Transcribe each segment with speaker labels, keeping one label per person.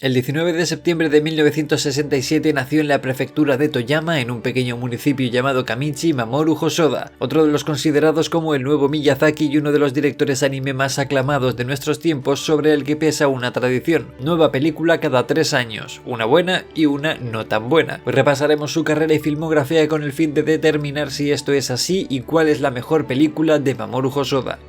Speaker 1: El 19 de septiembre de 1967 nació en la prefectura de Toyama, en un pequeño municipio llamado Kamichi, Mamoru Hosoda, otro de los considerados como el nuevo Miyazaki y uno de los directores anime más aclamados de nuestros tiempos, sobre el que pesa una tradición: nueva película cada 3 años, una buena y una no tan buena. Hoy repasaremos su carrera y filmografía con el fin de determinar si esto es así y cuál es la mejor película de Mamoru Hosoda.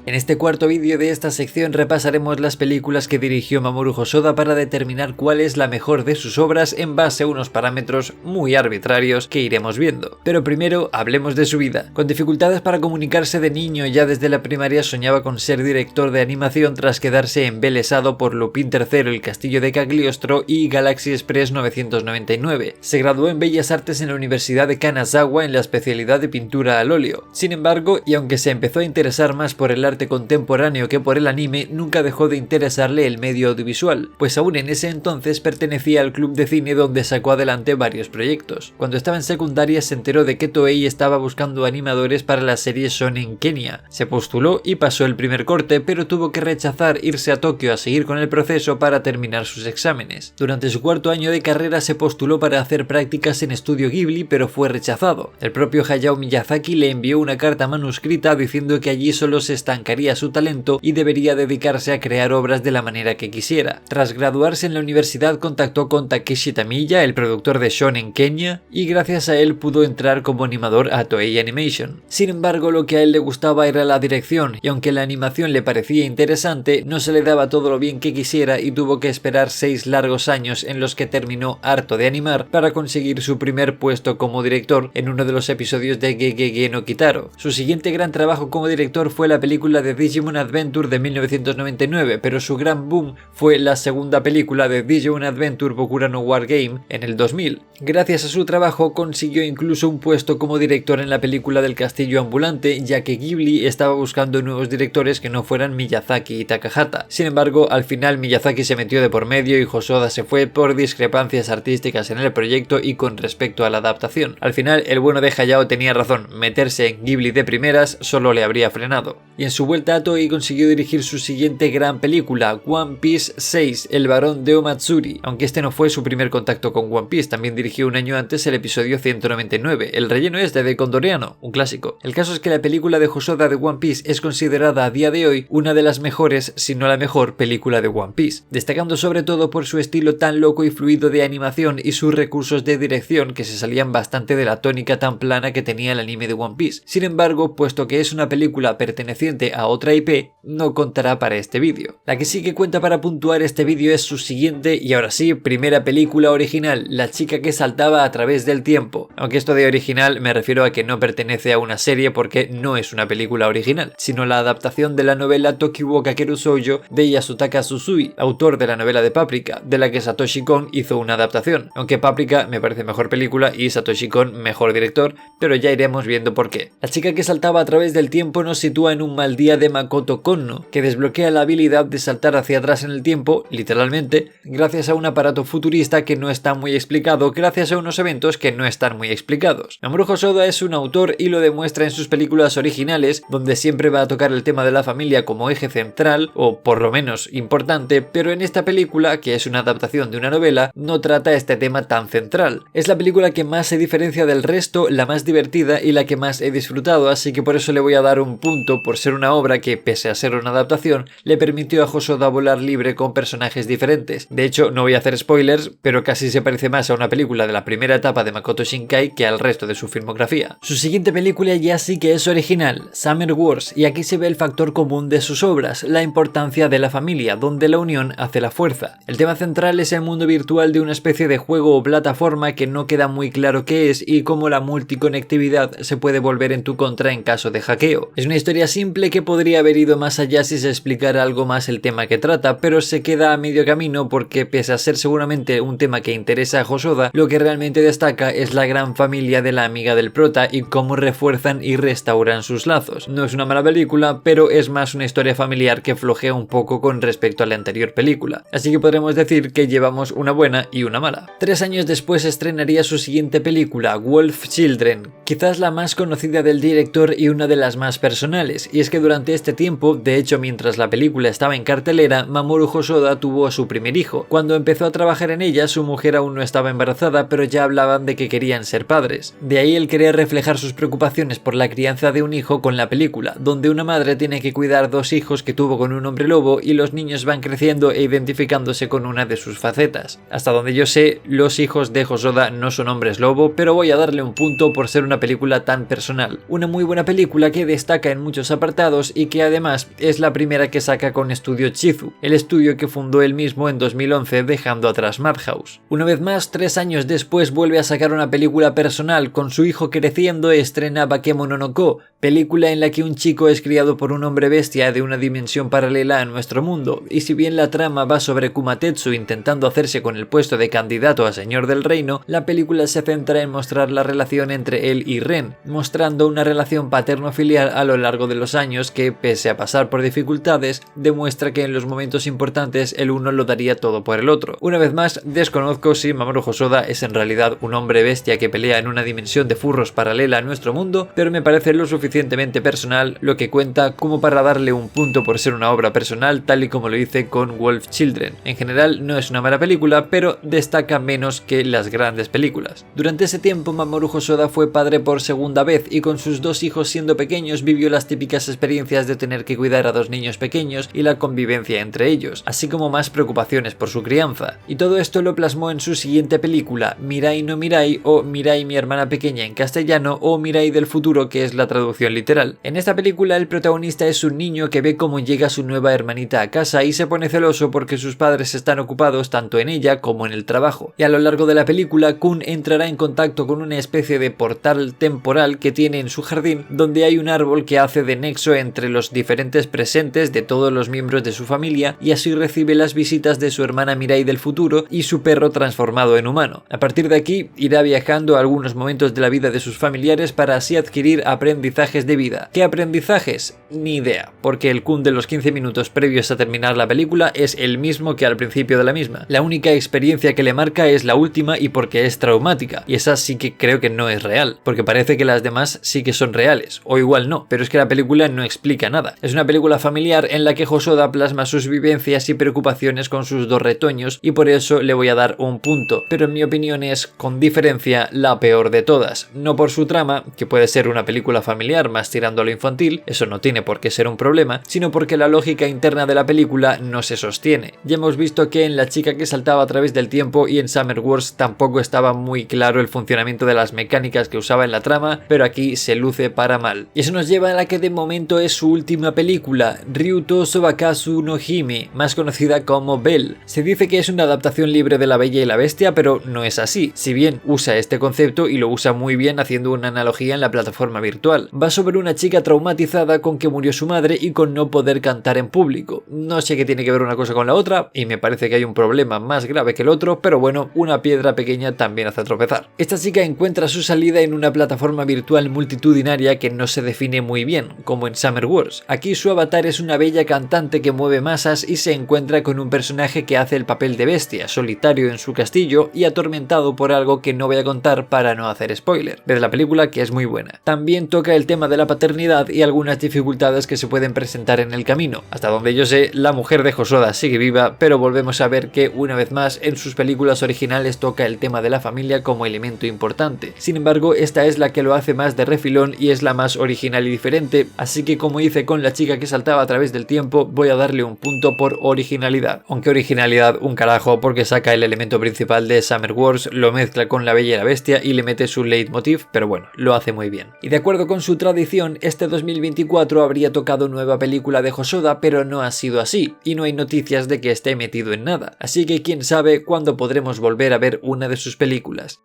Speaker 1: En este cuarto vídeo de esta sección repasaremos las películas que dirigió Mamoru Hosoda para determinar cuál es la mejor de sus obras en base a unos parámetros muy arbitrarios que iremos viendo. Pero primero hablemos de su vida. Con dificultades para comunicarse de niño, ya desde la primaria soñaba con ser director de animación tras quedarse embelesado por Lupin III, El Castillo de Cagliostro y Galaxy Express 999. Se graduó en Bellas Artes en la Universidad de Kanazawa en la especialidad de pintura al óleo. Sin embargo, y aunque se empezó a interesar más por el arte contemporáneo que por el anime, nunca dejó de interesarle el medio audiovisual, pues aún en ese entonces pertenecía al club de cine donde sacó adelante varios proyectos. Cuando estaba en secundaria se enteró de que Toei estaba buscando animadores para la serie Shonen Kenya. Se postuló y pasó el primer corte, pero tuvo que rechazar irse a Tokio a seguir con el proceso para terminar sus exámenes. Durante su cuarto año de carrera se postuló para hacer prácticas en Estudio Ghibli, pero fue rechazado. El propio Hayao Miyazaki le envió una carta manuscrita diciendo que allí solo se estancaría su talento y debería dedicarse a crear obras de la manera que quisiera. Tras graduarse en la universidad contactó con Takeshi Tamiya, el productor de Shonen Kenya, y gracias a él pudo entrar como animador a Toei Animation. Sin embargo, lo que a él le gustaba era la dirección, y aunque la animación le parecía interesante, no se le daba todo lo bien que quisiera y tuvo que esperar 6 largos años en los que terminó harto de animar para conseguir su primer puesto como director en uno de los episodios de Gegege no Kitaro. Su siguiente gran trabajo como director fue la película de Digimon Adventure de 1999, pero su gran boom fue la segunda película de Digimon Adventure Bokura no War Game en el 2000. Gracias a su trabajo consiguió incluso un puesto como director en la película del castillo ambulante, ya que Ghibli estaba buscando nuevos directores que no fueran Miyazaki y Takahata. Sin embargo, al final Miyazaki se metió de por medio y Hosoda se fue por discrepancias artísticas en el proyecto y con respecto a la adaptación. Al final, el bueno de Hayao tenía razón: meterse en Ghibli de primeras solo le habría frenado. Y en su vuelta a Toei consiguió dirigir su siguiente gran película, One Piece 6, El Barón de Omatsuri, aunque este no fue su primer contacto con One Piece. También dirigió un año antes el episodio 199, El relleno este de Condoriano, un clásico. El caso es que la película de Hosoda de One Piece es considerada a día de hoy una de las mejores, si no la mejor, película de One Piece, destacando sobre todo por su estilo tan loco y fluido de animación y sus recursos de dirección que se salían bastante de la tónica tan plana que tenía el anime de One Piece. Sin embargo, puesto que es una película perteneciente a otra IP, no contará para este vídeo. La que sí que cuenta para puntuar este vídeo es su siguiente y ahora sí, primera película original, La chica que saltaba a través del tiempo. Aunque esto de original me refiero a que no pertenece a una serie porque no es una película original, sino la adaptación de la novela Tokiwo Kakeru Shoujo de Yasutaka Tsutsui, autor de la novela de Paprika, de la que Satoshi Kon hizo una adaptación. Aunque Paprika me parece mejor película y Satoshi Kon mejor director, pero ya iremos viendo por qué. La chica que saltaba a través del tiempo nos sitúa en un mal día de Makoto Konno, que desbloquea la habilidad de saltar hacia atrás en el tiempo, literalmente, gracias a un aparato futurista que no está muy explicado, gracias a unos eventos que no están muy explicados. Mamoru Hosoda es un autor y lo demuestra en sus películas originales, donde siempre va a tocar el tema de la familia como eje central, o por lo menos importante, pero en esta película, que es una adaptación de una novela, no trata este tema tan central. Es la película que más se diferencia del resto, la más divertida y la que más he disfrutado, así que por eso le voy a dar un punto por ser una obra que, pese a ser una adaptación, le permitió a Hosoda volar libre con personajes diferentes. De hecho, no voy a hacer spoilers, pero casi se parece más a una película de la primera etapa de Makoto Shinkai que al resto de su filmografía. Su siguiente película ya sí que es original, Summer Wars, y aquí se ve el factor común de sus obras, la importancia de la familia, donde la unión hace la fuerza. El tema central es el mundo virtual de una especie de juego o plataforma que no queda muy claro qué es y cómo la multiconectividad se puede volver en tu contra en caso de hackeo. Es una historia simple que podría haber ido más allá si se explicara algo más el tema que trata, pero se queda a medio camino porque, pese a ser seguramente un tema que interesa a Hosoda, lo que realmente destaca es la gran familia de la amiga del prota y cómo refuerzan y restauran sus lazos. No es una mala película, pero es más una historia familiar que flojea un poco con respecto a la anterior película, así que podremos decir que llevamos una buena y una mala. 3 años después estrenaría su siguiente película, Wolf Children, quizás la más conocida del director y una de las más personales, y es que durante este tiempo, de hecho mientras la película estaba en cartelera, Mamoru Hosoda tuvo a su primer hijo. Cuando empezó a trabajar en ella, su mujer aún no estaba embarazada, pero ya hablaban de que querían ser padres. De ahí el querer reflejar sus preocupaciones por la crianza de un hijo con la película, donde una madre tiene que cuidar 2 hijos que tuvo con un hombre lobo y los niños van creciendo e identificándose con una de sus facetas. Hasta donde yo sé, los hijos de Hosoda no son hombres lobo, pero voy a darle un punto por ser una película tan personal. Una muy buena película que destaca en muchos apartados y que además es la primera que saca con Estudio Chizu, el estudio que fundó él mismo en 2011 dejando atrás Madhouse. Una vez más, 3 años después vuelve a sacar una película personal. Con su hijo creciendo estrena Bakemono no Ko, película en la que un chico es criado por un hombre bestia de una dimensión paralela a nuestro mundo, y si bien la trama va sobre Kumatetsu intentando hacerse con el puesto de candidato a señor del reino, la película se centra en mostrar la relación entre él y Ren, mostrando una relación paterno-filial a lo largo de los años que, pese a pasar por dificultades, demuestra que en los momentos importantes el uno lo daría todo por el otro. Una vez más, desconozco si Mamoru Hosoda es en realidad un hombre bestia que pelea en una dimensión de furros paralela a nuestro mundo, pero me parece lo suficientemente personal, lo que cuenta como para darle un punto por ser una obra personal, tal y como lo hice con Wolf Children. En general no es una mala película, pero destaca menos que las grandes películas. Durante ese tiempo Mamoru Hosoda fue padre por segunda vez y con sus 2 hijos siendo pequeños vivió las típicas experiencias de tener que cuidar a 2 niños pequeños y la convivencia entre ellos, así como más preocupaciones por su crianza. Y todo esto lo plasmó en su siguiente película, Mirai no Mirai, o Mirai mi hermana pequeña en castellano, o Mirai del futuro, que es la traducción literal. En esta película el protagonista es un niño que ve cómo llega su nueva hermanita a casa y se pone celoso porque sus padres están ocupados tanto en ella como en el trabajo. Y a lo largo de la película Kun entrará en contacto con una especie de portal temporal que tiene en su jardín, donde hay un árbol que hace de nexo entre los diferentes presentes de todos los miembros de su familia, y así recibe las visitas de su hermana Mirai del futuro y su perro transformado en humano. A partir de aquí irá viajando a algunos momentos de la vida de sus familiares para así adquirir aprendizajes de vida. ¿Qué aprendizajes? Ni idea, porque el Kun de los 15 minutos previos a terminar la película es el mismo que al principio de la misma. La única experiencia que le marca es la última, y porque es traumática, y esa sí que creo que no es real, porque parece que las demás sí que son reales, o igual no, pero es que la película no explica nada. Es una película familiar en la que Hosoda plasma sus vivencias y preocupaciones con sus 2 retoños, y por eso le voy a dar un punto, pero en mi opinión es, con diferencia, la peor de todas. No por su trama, que puede ser una película familiar más tirando a lo infantil, eso no tiene por qué ser un problema, sino porque la lógica interna de la película no se sostiene. Ya hemos visto que en La chica que saltaba a través del tiempo y en Summer Wars tampoco estaba muy claro el funcionamiento de las mecánicas que usaba en la trama, pero aquí se luce para mal. Y eso nos lleva a la que de momento es su última película, Ryuto Sobakasu no Hime, más conocida como Belle. Se dice que es una adaptación libre de La Bella y la Bestia, pero no es así, si bien usa este concepto y lo usa muy bien haciendo una analogía en la plataforma virtual. Va sobre una chica traumatizada con que murió su madre y con no poder cantar en público. No sé qué tiene que ver una cosa con la otra, y me parece que hay un problema más grave que el otro, pero bueno, una piedra pequeña también hace tropezar. Esta chica encuentra su salida en una plataforma virtual multitudinaria que no se define muy bien, como en Summer Wars. Aquí su avatar es una bella cantante que mueve masas y se encuentra con un personaje que hace el papel de bestia, solitario en su castillo y atormentado por algo que no voy a contar para no hacer spoiler. Ved la película, que es muy buena. También toca el tema de la paternidad y algunas dificultades que se pueden presentar en el camino. Hasta donde yo sé, la mujer de Hosoda sigue viva, pero volvemos a ver que una vez más en sus películas originales toca el tema de la familia como elemento importante. Sin embargo, esta es la que lo hace más de refilón y es la más original y diferente, así que como hice con La chica que saltaba a través del tiempo, voy a darle un punto por originalidad. Aunque originalidad un carajo, porque saca el elemento principal de Summer Wars, lo mezcla con La Bella y la Bestia y le mete su leitmotiv, pero bueno, lo hace muy bien. Y de acuerdo con su tradición, este 2024 habría tocado nueva película de Hosoda, pero no ha sido así, y no hay noticias de que esté metido en nada, así que quién sabe cuándo podremos volver a ver una de sus películas.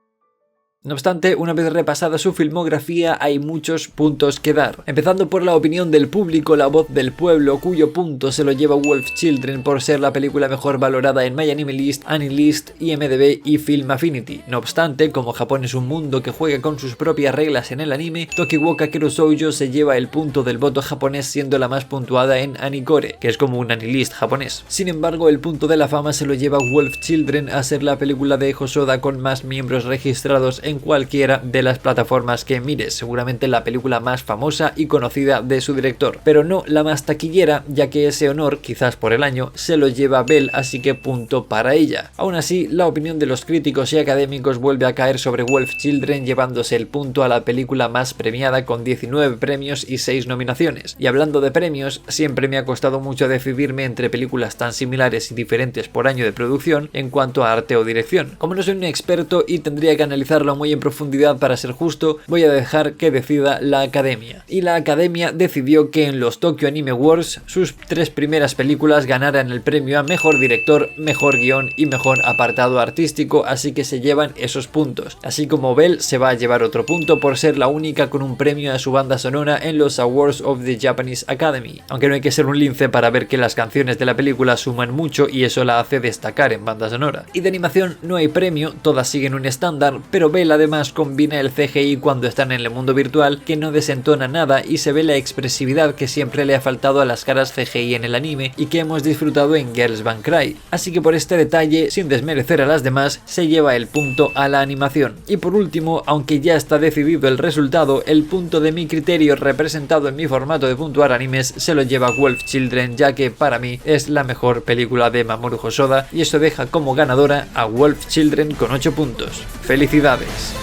Speaker 1: No obstante, una vez repasada su filmografía, hay muchos puntos que dar. Empezando por la opinión del público, la voz del pueblo, cuyo punto se lo lleva Wolf Children por ser la película mejor valorada en MyAnimeList, AniList, IMDb y Film Affinity. No obstante, como Japón es un mundo que juega con sus propias reglas en el anime, Tokiwoka Kurosoujo se lleva el punto del voto japonés siendo la más puntuada en Anicore, que es como un AniList japonés. Sin embargo, el punto de la fama se lo lleva Wolf Children a ser la película de Hosoda con más miembros registrados en en cualquiera de las plataformas que mires, seguramente la película más famosa y conocida de su director, pero no la más taquillera, ya que ese honor, quizás por el año, se lo lleva Belle, así que punto para ella. Aún así, la opinión de los críticos y académicos vuelve a caer sobre Wolf Children, llevándose el punto a la película más premiada con 19 premios y 6 nominaciones. Y hablando de premios, siempre me ha costado mucho decidirme entre películas tan similares y diferentes por año de producción en cuanto a arte o dirección. Como no soy un experto y tendría que analizarlo muy en profundidad para ser justo, voy a dejar que decida la academia. Y la academia decidió que en los Tokyo Anime Awards sus 3 primeras películas ganaran el premio a mejor director, mejor guión y mejor apartado artístico, así que se llevan esos puntos. Así como Belle se va a llevar otro punto por ser la única con un premio a su banda sonora en los Awards of the Japanese Academy. Aunque no hay que ser un lince para ver que las canciones de la película suman mucho y eso la hace destacar en banda sonora. Y de animación no hay premio, todas siguen un estándar, pero Belle además combina el CGI cuando están en el mundo virtual, que no desentona nada y se ve la expresividad que siempre le ha faltado a las caras CGI en el anime y que hemos disfrutado en Girls Band Cry. Así que por este detalle, sin desmerecer a las demás, se lleva el punto a la animación. Y por último, aunque ya está decidido el resultado, el punto de mi criterio representado en mi formato de puntuar animes se lo lleva Wolf Children, ya que para mí es la mejor película de Mamoru Hosoda y eso deja como ganadora a Wolf Children con 8 puntos. ¡Felicidades!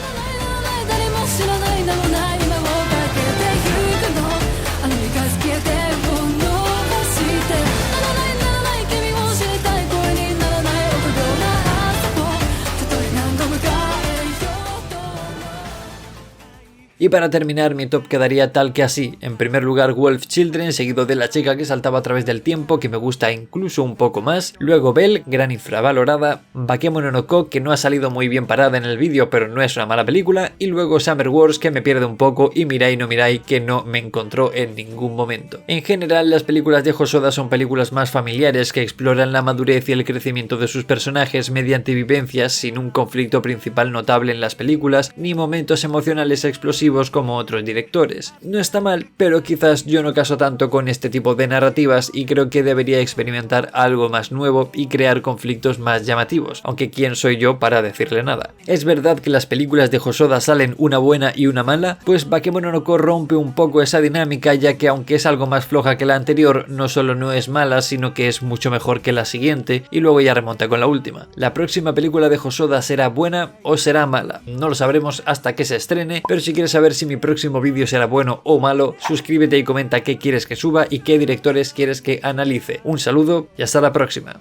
Speaker 1: Y para terminar, mi top quedaría tal que así. En primer lugar, Wolf Children, seguido de La chica que saltaba a través del tiempo, que me gusta incluso un poco más. Luego Belle, gran infravalorada. Bakemono no Ko, que no ha salido muy bien parada en el vídeo, pero no es una mala película. Y luego Summer Wars, que me pierde un poco. Y Mirai no Mirai, que no me encontró en ningún momento. En general, las películas de Hosoda son películas más familiares que exploran la madurez y el crecimiento de sus personajes mediante vivencias sin un conflicto principal notable en las películas, ni momentos emocionales explosivos como otros directores. No está mal, pero quizás yo no caso tanto con este tipo de narrativas y creo que debería experimentar algo más nuevo y crear conflictos más llamativos, aunque quién soy yo para decirle nada. ¿Es verdad que las películas de Hosoda salen una buena y una mala? Pues Bakemono no Ko rompe un poco esa dinámica, ya que aunque es algo más floja que la anterior, no solo no es mala, sino que es mucho mejor que la siguiente y luego ya remonta con la última. ¿La próxima película de Hosoda será buena o será mala? No lo sabremos hasta que se estrene, pero si quieres saber si mi próximo vídeo será bueno o malo, suscríbete y comenta qué quieres que suba y qué directores quieres que analice. Un saludo y hasta la próxima.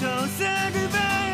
Speaker 1: Don't say goodbye.